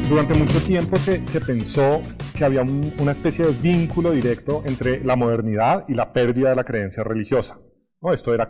Durante mucho tiempo se pensó que había una especie de vínculo directo entre la modernidad y la pérdida de la creencia religiosa, ¿no? Esto era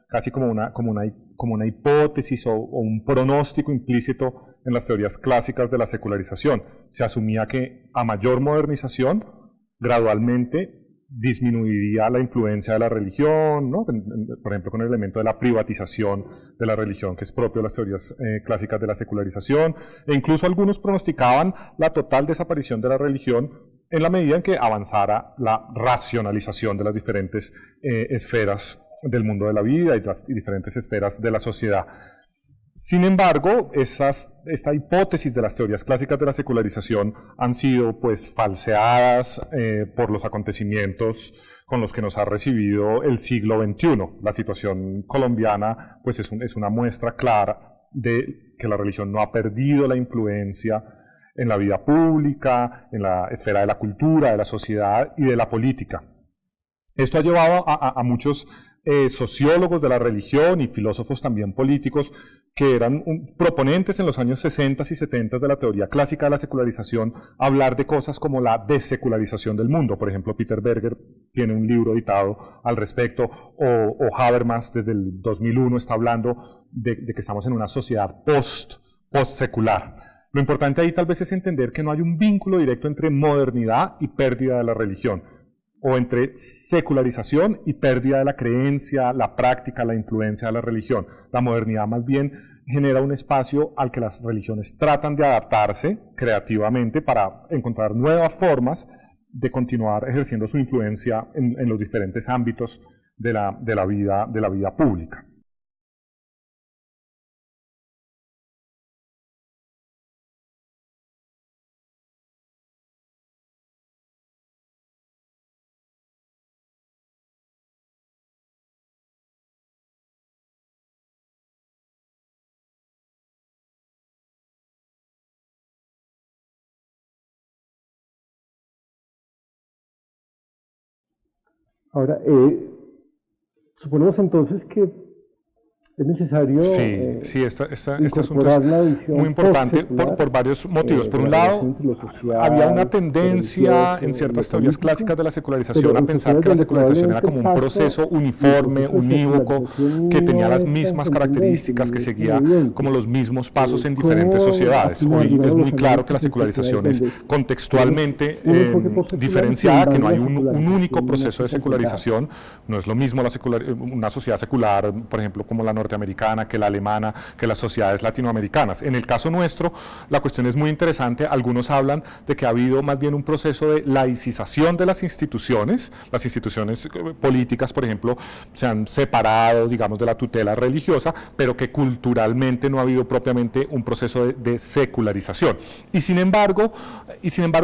casi como una hipótesis o un pronóstico implícito en las teorías clásicas de la secularización. Se asumía que a mayor modernización, gradualmente disminuiría la influencia de la religión, ¿no? Por ejemplo, con el elemento de la privatización de la religión, que es propio de las teorías clásicas de la secularización, e incluso algunos pronosticaban la total desaparición de la religión en la medida en que avanzara la racionalización de las diferentes esferas del mundo de la vida y las diferentes esferas de la sociedad. Sin embargo, esta hipótesis de las teorías clásicas de la secularización han sido pues falseadas por los acontecimientos con los que nos ha recibido el siglo XXI. La situación colombiana pues es una muestra clara de que la religión no ha perdido la influencia en la vida pública, en la esfera de la cultura, de la sociedad y de la política. Esto ha llevado a muchos sociólogos de la religión y filósofos también políticos que eran proponentes en los años 60 y 70 de la teoría clásica de la secularización a hablar de cosas como la desecularización del mundo. Por ejemplo, Peter Berger tiene un libro editado al respecto, o Habermas desde el 2001 está hablando de que estamos en una sociedad post-secular. Lo importante ahí tal vez es entender que no hay un vínculo directo entre modernidad y pérdida de la religión, o entre secularización y pérdida de la creencia, la práctica, la influencia de la religión. La modernidad más bien genera un espacio al que las religiones tratan de adaptarse creativamente para encontrar nuevas formas de continuar ejerciendo su influencia en los diferentes ámbitos de la vida pública. Ahora, suponemos entonces que es necesario este asunto es muy importante por varios motivos. Por un lado, había una tendencia en ciertas teorías clásicas de la secularización a pensar que la secularización era como un proceso uniforme, unívoco, que tenía las mismas características, que seguía como los mismos pasos en diferentes sociedades. Hoy es muy claro que la secularización es contextualmente diferenciada, que no hay un único proceso de secularización. No es lo mismo una sociedad secular, por ejemplo, como la norteamericana, que la alemana, que las sociedades latinoamericanas. En el caso nuestro, la cuestión es muy interesante. Algunos hablan de que ha habido más bien un proceso de laicización de las instituciones. Las instituciones políticas, por ejemplo, se han separado, digamos, de la tutela religiosa, pero que culturalmente no ha habido propiamente un proceso de secularización. Y sin embargo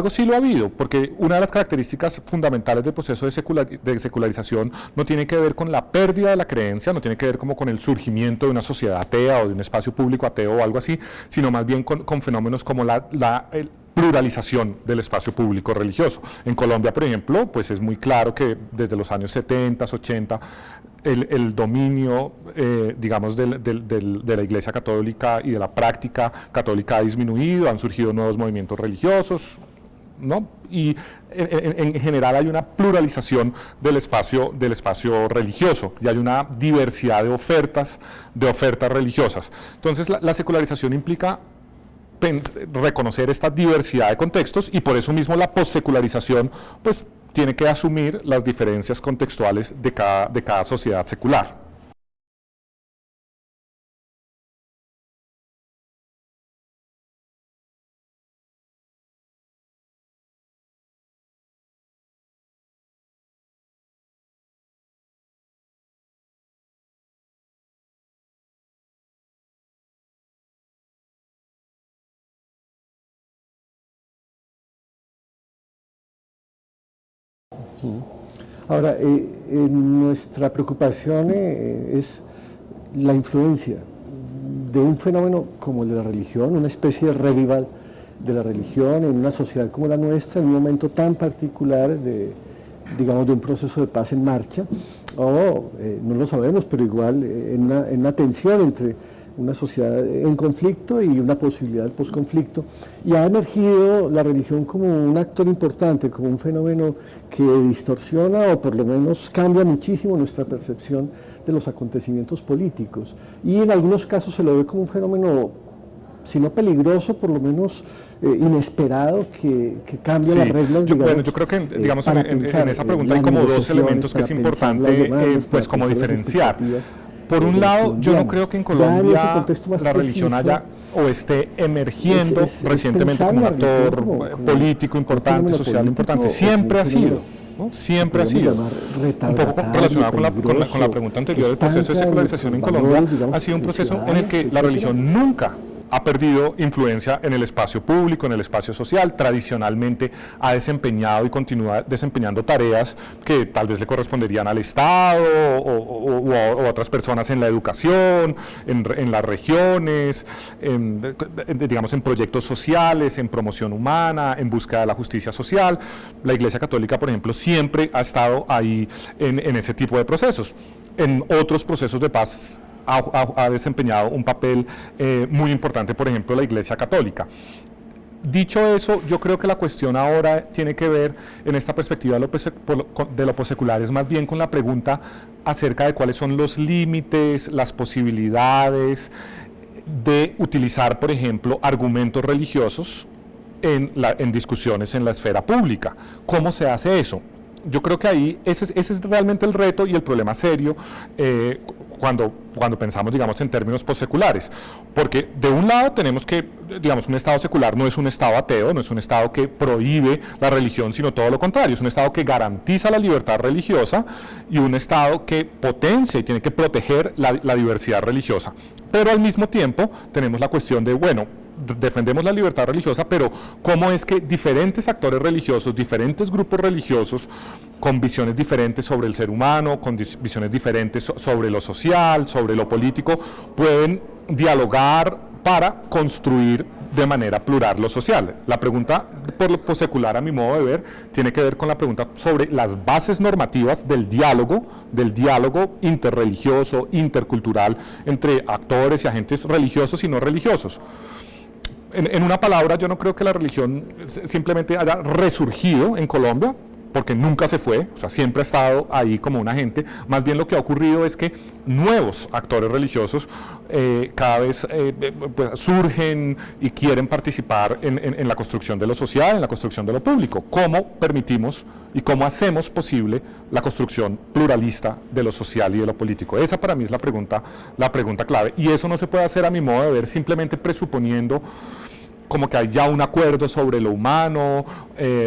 sí lo ha habido, porque una de las características fundamentales del proceso de secularización no tiene que ver con la pérdida de la creencia, no tiene que ver como con el surgimiento de una sociedad atea o de un espacio público ateo o algo así, sino más bien con fenómenos como la pluralización del espacio público religioso. En Colombia, por ejemplo, pues es muy claro que desde los años 70, 80, el dominio, digamos, de la Iglesia Católica y de la práctica católica ha disminuido, han surgido nuevos movimientos religiosos, ¿no? Y en general hay una pluralización del espacio religioso, y hay una diversidad de ofertas religiosas. Entonces la secularización implica reconocer esta diversidad de contextos, y por eso mismo la postsecularización pues tiene que asumir las diferencias contextuales de cada sociedad secular. Ahora, nuestra preocupación es la influencia de un fenómeno como el de la religión, una especie de revival de la religión en una sociedad como la nuestra, en un momento tan particular de un proceso de paz en marcha, o no lo sabemos, pero igual en una tensión entre una sociedad en conflicto y una posibilidad del posconflicto, y ha emergido la religión como un actor importante, como un fenómeno que distorsiona o por lo menos cambia muchísimo nuestra percepción de los acontecimientos políticos, y en algunos casos se lo ve como un fenómeno, si no peligroso, por lo menos inesperado, que cambia las reglas. Bueno, yo creo que digamos, en esa pregunta hay como dos elementos que es importante pues como diferenciar. Por un lado, yo no creo que en Colombia la religión haya o esté emergiendo recientemente como un actor político importante, social importante. Siempre ha sido, ¿no? Siempre ha sido. Un poco relacionado con la pregunta anterior del proceso de secularización en Colombia, ha sido un proceso en el que la religión nunca ha perdido influencia en el espacio público, en el espacio social. Tradicionalmente ha desempeñado y continúa desempeñando tareas que tal vez le corresponderían al Estado o a otras personas en la educación, en las regiones, digamos en proyectos sociales, en promoción humana, en búsqueda de la justicia social. La Iglesia Católica, por ejemplo, siempre ha estado ahí en ese tipo de procesos. En otros procesos de paz ha desempeñado un papel muy importante, por ejemplo, la Iglesia Católica. Dicho eso, yo creo que la cuestión ahora tiene que ver, en esta perspectiva de lo possecular, es más bien con la pregunta acerca de cuáles son los límites, las posibilidades de utilizar, por ejemplo, argumentos religiosos en discusiones en la esfera pública. ¿Cómo se hace eso? Yo creo que ahí ese es realmente el reto y el problema serio cuando pensamos, digamos, en términos postseculares, porque de un lado tenemos que, digamos, un Estado secular no es un Estado ateo, no es un Estado que prohíbe la religión, sino todo lo contrario, es un Estado que garantiza la libertad religiosa y un Estado que potencia y tiene que proteger la diversidad religiosa. Pero al mismo tiempo tenemos la cuestión de, bueno, defendemos la libertad religiosa, pero ¿cómo es que diferentes actores religiosos, diferentes grupos religiosos, con visiones diferentes sobre el ser humano, con visiones diferentes sobre lo social, sobre lo político, pueden dialogar para construir de manera plural lo social? La pregunta por lo possecular, a mi modo de ver, tiene que ver con la pregunta sobre las bases normativas del diálogo interreligioso, intercultural, entre actores y agentes religiosos y no religiosos. En una palabra, yo no creo que la religión simplemente haya resurgido en Colombia, porque nunca se fue, o sea, siempre ha estado ahí como un agente. Más bien lo que ha ocurrido es que nuevos actores religiosos cada vez pues, surgen y quieren participar en la construcción de lo social, en la construcción de lo público. ¿Cómo permitimos y cómo hacemos posible la construcción pluralista de lo social y de lo político? Esa para mí es la pregunta clave, y eso no se puede hacer, a mi modo de ver, simplemente presuponiendo como que hay ya un acuerdo sobre lo humano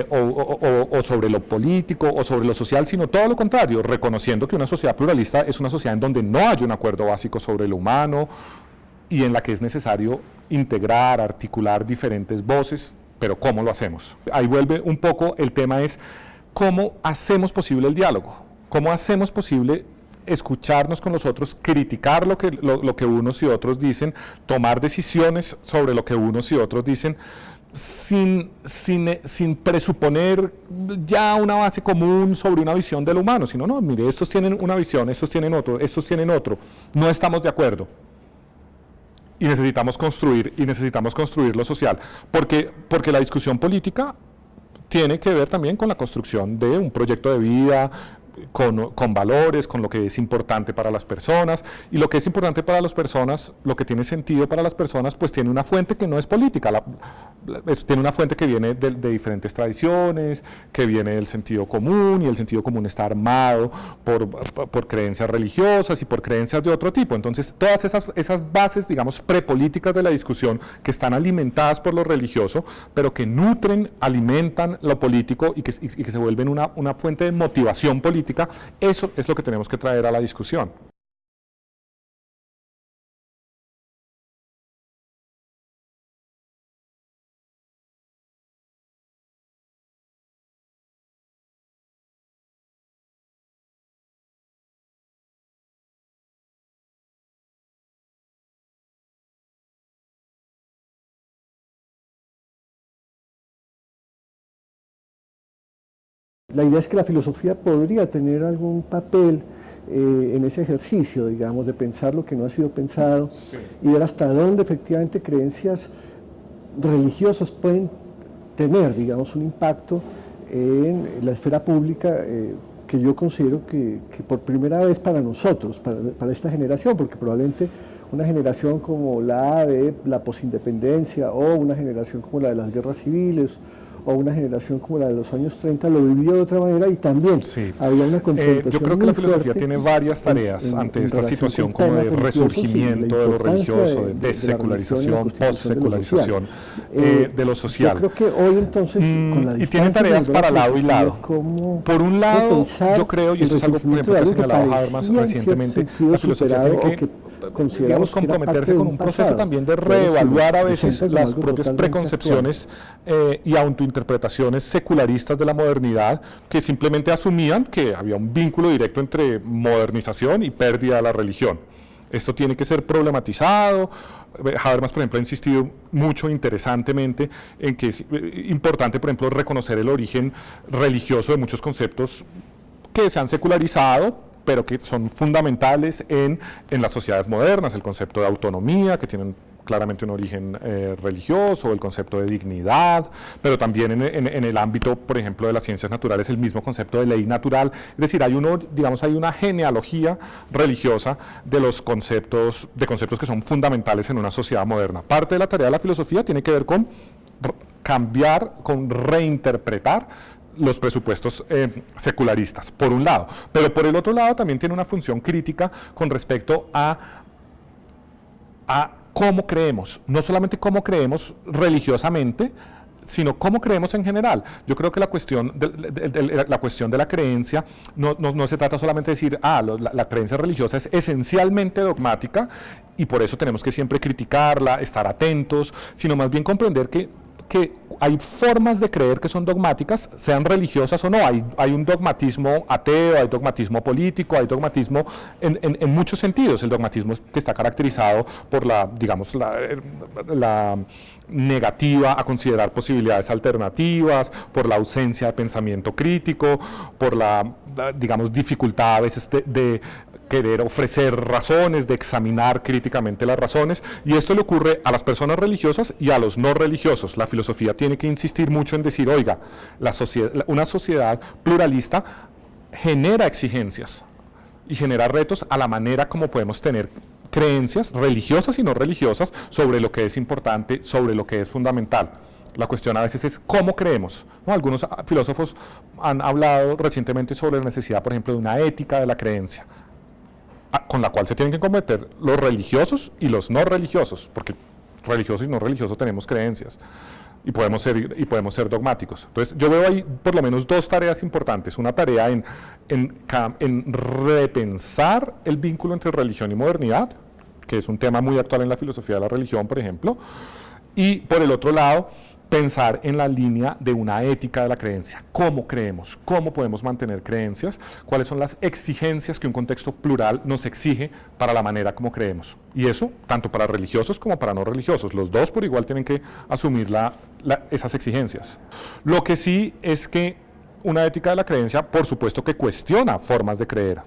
o sobre lo político o sobre lo social, sino todo lo contrario, reconociendo que una sociedad pluralista es una sociedad en donde no hay un acuerdo básico sobre lo humano y en la que es necesario integrar, articular diferentes voces, pero ¿cómo lo hacemos? Ahí vuelve un poco, el tema es cómo hacemos posible el diálogo, cómo hacemos posible escucharnos con los otros, criticar lo que unos y otros dicen, tomar decisiones sobre lo que unos y otros dicen, sin presuponer ya una base común sobre una visión de lo humano, sino, no, mire, estos tienen una visión, estos tienen otro, no estamos de acuerdo. Y necesitamos construir lo social, porque la discusión política tiene que ver también con la construcción de un proyecto de vida, con valores, con lo que es importante para las personas, y lo que es importante para las personas, lo que tiene sentido para las personas, pues tiene una fuente que no es política, tiene una fuente que viene de diferentes tradiciones, que viene del sentido común, y el sentido común está armado por creencias religiosas y por creencias de otro tipo. Entonces, todas esas bases, digamos, prepolíticas de la discusión, que están alimentadas por lo religioso, pero que nutren, alimentan lo político y que se vuelven una fuente de motivación política, eso es lo que tenemos que traer a la discusión. La idea es que la filosofía podría tener algún papel en ese ejercicio, digamos, de pensar lo que no ha sido pensado y ver hasta dónde efectivamente creencias religiosas pueden tener, digamos, un impacto en la esfera pública que yo considero que por primera vez para nosotros, para esta generación, porque probablemente una generación como la de la posindependencia o una generación como la de las guerras civiles o una generación como la de los años 30 lo vivió de otra manera y también había una confrontación. Yo creo que la filosofía tiene varias tareas ante esta situación como de resurgimiento de lo religioso, de desecularización, postsecularización de lo social. Yo creo que hoy entonces con la y tiene tareas para lado y lado. Por un lado, yo creo, y esto es algo por ejemplo, que ha señalado Habermas recientemente, la filosofía tiene que digamos, comprometerse con un proceso también de reevaluar a veces las propias preconcepciones y autointerpretaciones secularistas de la modernidad que simplemente asumían que había un vínculo directo entre modernización y pérdida de la religión. Esto tiene que ser problematizado. Habermas, por ejemplo, ha insistido mucho, interesantemente, en que es importante, por ejemplo, reconocer el origen religioso de muchos conceptos que se han secularizado, pero que son fundamentales en las sociedades modernas, el concepto de autonomía, que tienen claramente un origen religioso, el concepto de dignidad, pero también en el ámbito, por ejemplo, de las ciencias naturales, el mismo concepto de ley natural. Es decir, hay una genealogía religiosa de conceptos que son fundamentales en una sociedad moderna. Parte de la tarea de la filosofía tiene que ver con cambiar, con reinterpretar los presupuestos secularistas, por un lado, pero por el otro lado también tiene una función crítica con respecto a cómo creemos, no solamente cómo creemos religiosamente, sino cómo creemos en general. Yo creo que la cuestión de la creencia no se trata solamente de decir, la creencia religiosa es esencialmente dogmática y por eso tenemos que siempre criticarla, estar atentos, sino más bien comprender que hay formas de creer que son dogmáticas, sean religiosas o no. Hay un dogmatismo ateo, hay dogmatismo político, hay dogmatismo en muchos sentidos. El dogmatismo que está caracterizado por la negativa a considerar posibilidades alternativas, por la ausencia de pensamiento crítico, por la, dificultad a veces de querer ofrecer razones, de examinar críticamente las razones, y esto le ocurre a las personas religiosas y a los no religiosos. La filosofía tiene que insistir mucho en decir, oiga, una sociedad pluralista genera exigencias y genera retos a la manera como podemos tener creencias religiosas y no religiosas sobre lo que es importante, sobre lo que es fundamental. La cuestión a veces es cómo creemos, ¿no? Algunos filósofos han hablado recientemente sobre la necesidad, por ejemplo, de una ética de la creencia, con la cual se tienen que comprometer los religiosos y los no religiosos, porque religiosos y no religiosos tenemos creencias y podemos ser dogmáticos. Entonces yo veo ahí por lo menos dos tareas importantes: una tarea en repensar el vínculo entre religión y modernidad, que es un tema muy actual en la filosofía de la religión, por ejemplo, y por el otro lado pensar en la línea de una ética de la creencia. ¿Cómo creemos? ¿Cómo podemos mantener creencias? ¿Cuáles son las exigencias que un contexto plural nos exige para la manera como creemos? Y eso, tanto para religiosos como para no religiosos. Los dos por igual tienen que asumir esas exigencias. Lo que sí es que una ética de la creencia, por supuesto que cuestiona formas de creer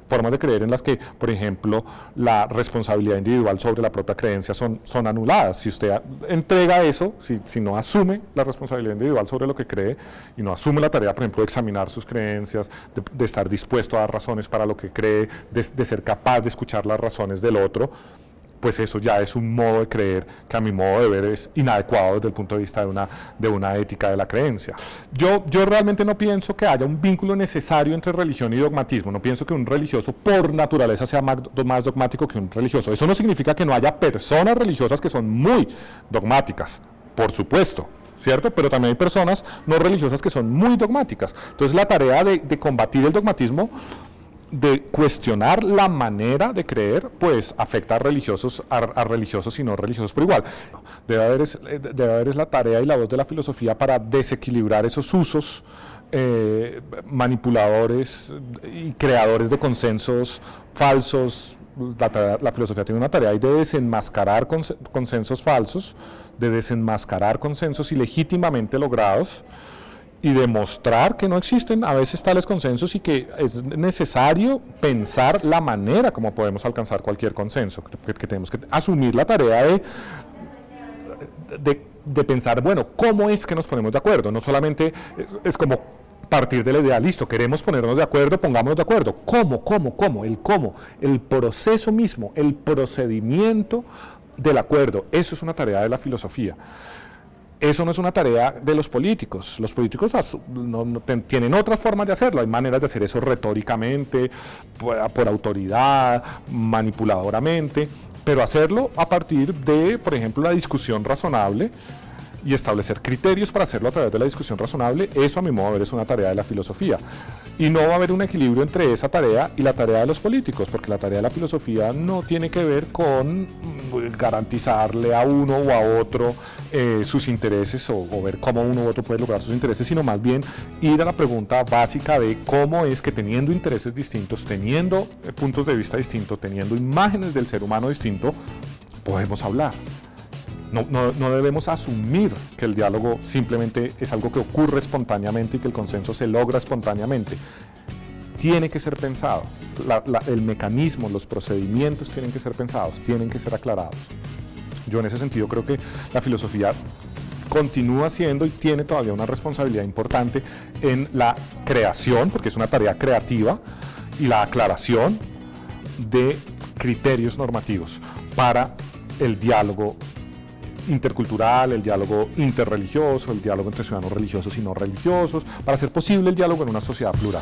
en las que, por ejemplo, la responsabilidad individual sobre la propia creencia son anuladas. Si usted entrega eso, si no asume la responsabilidad individual sobre lo que cree y no asume la tarea, por ejemplo, de examinar sus creencias, de estar dispuesto a dar razones para lo que cree, de ser capaz de escuchar las razones del otro, pues eso ya es un modo de creer que a mi modo de ver es inadecuado desde el punto de vista de una ética de la creencia. Yo realmente no pienso que haya un vínculo necesario entre religión y dogmatismo. No pienso que un religioso por naturaleza sea más dogmático que un religioso. Eso no significa que no haya personas religiosas que son muy dogmáticas, por supuesto, ¿cierto? Pero también hay personas no religiosas que son muy dogmáticas. Entonces la tarea de combatir el dogmatismo, de cuestionar la manera de creer, pues afecta a religiosos y no religiosos por igual. Debe haber la tarea y la voz de la filosofía para desequilibrar esos usos manipuladores y creadores de consensos falsos. La filosofía tiene una tarea ahí de desenmascarar consensos falsos, de desenmascarar consensos ilegítimamente logrados, y demostrar que no existen a veces tales consensos y que es necesario pensar la manera como podemos alcanzar cualquier consenso, que tenemos que asumir la tarea de pensar, bueno, ¿cómo es que nos ponemos de acuerdo? No solamente es como partir de la idea, listo, queremos ponernos de acuerdo, pongámonos de acuerdo. ¿Cómo? El proceso mismo, el procedimiento del acuerdo, eso es una tarea de la filosofía. Eso no es una tarea de los políticos. Los políticos tienen otras formas de hacerlo. Hay maneras de hacer eso retóricamente, por autoridad, manipuladoramente, pero hacerlo a partir de, por ejemplo, la discusión razonable y establecer criterios para hacerlo a través de la discusión razonable, eso a mi modo de ver es una tarea de la filosofía. Y no va a haber un equilibrio entre esa tarea y la tarea de los políticos, porque la tarea de la filosofía no tiene que ver con garantizarle a uno o a otro sus intereses o ver cómo uno u otro puede lograr sus intereses, sino más bien ir a la pregunta básica de cómo es que teniendo intereses distintos, teniendo puntos de vista distintos, teniendo imágenes del ser humano distinto, podemos hablar. No debemos asumir que el diálogo simplemente es algo que ocurre espontáneamente y que el consenso se logra espontáneamente. Tiene que ser pensado. El mecanismo, los procedimientos tienen que ser pensados, tienen que ser aclarados. Yo en ese sentido creo que la filosofía continúa siendo y tiene todavía una responsabilidad importante en la creación, porque es una tarea creativa, y la aclaración de criterios normativos para el diálogo intercultural, el diálogo interreligioso, el diálogo entre ciudadanos religiosos y no religiosos, para hacer posible el diálogo en una sociedad plural.